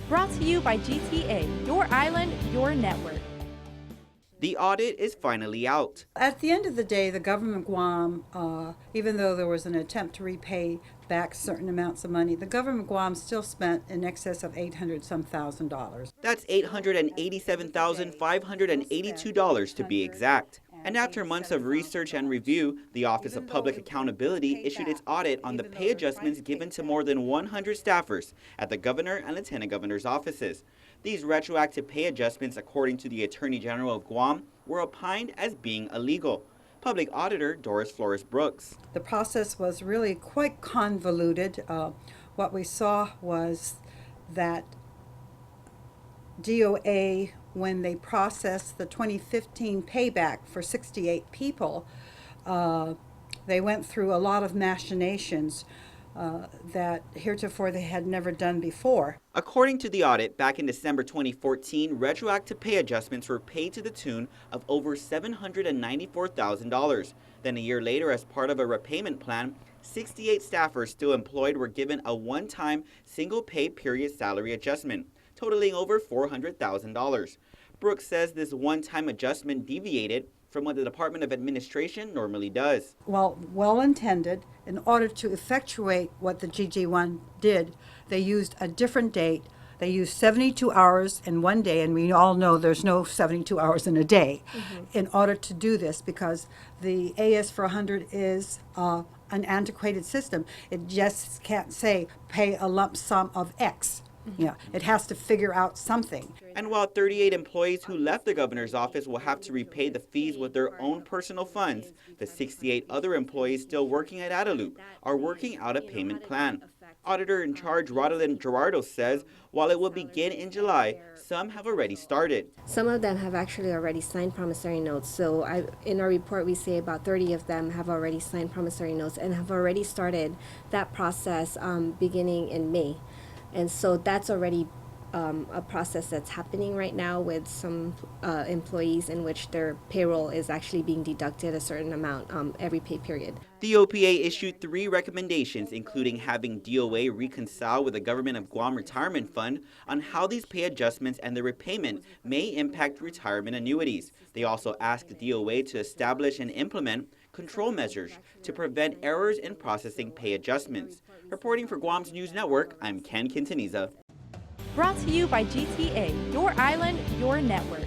Brought to you by GTA, your island, your network. The audit is finally out. At the end of the day, the government Guam, even though there was an attempt to repay back certain amounts of money, the government Guam still spent in excess of $800,000. That's $887,582 to be exact. And after months of research and review, the Office of Public Accountability issued its audit on the pay adjustments given to more than 100 staffers at the governor and lieutenant governor's offices. These retroactive pay adjustments, according to the Attorney General of Guam, were opined as being illegal. Public Auditor Doris Flores Brooks. The process was really quite convoluted. What we saw was that DOA, when they processed the 2015 payback for 68 people, they went through a lot of machinations that heretofore they had never done before. According to the audit, back in December 2014, retroactive pay adjustments were paid to the tune of over $794,000. Then a year later, as part of a repayment plan, 68 staffers still employed were given a one-time single pay period salary adjustment, totaling over $400,000. Brooks says this one-time adjustment deviated from what the Department of Administration normally does. Well intended, in order to effectuate what the GG1 did, they used a different date. They used 72 hours in one day, and we all know there's no 72 hours in a day, in order to do this, because the AS for 100 is an antiquated system. It just can't say pay a lump sum of X. You know, it has to figure out something. And while 38 employees who left the governor's office will have to repay the fees with their own personal funds, the 68 other employees still working at Adelup are working out a payment plan. Auditor in charge Rodolyn Gerardo says while it will begin in July, some have already started. Some of them have actually already signed promissory notes. So in our report, we say about 30 of them have already signed promissory notes and have already started that process beginning in May. And so that's already a process that's happening right now with some employees in which their payroll is actually being deducted a certain amount every pay period. The OPA issued 3 recommendations, including having DOA reconcile with the Government of Guam Retirement Fund on how these pay adjustments and the repayment may impact retirement annuities. They also asked the DOA to establish and implement control measures to prevent errors in processing pay adjustments. Reporting for Guam's News Network, I'm Ken Quintaniza. Brought to you by GTA, your island, your network.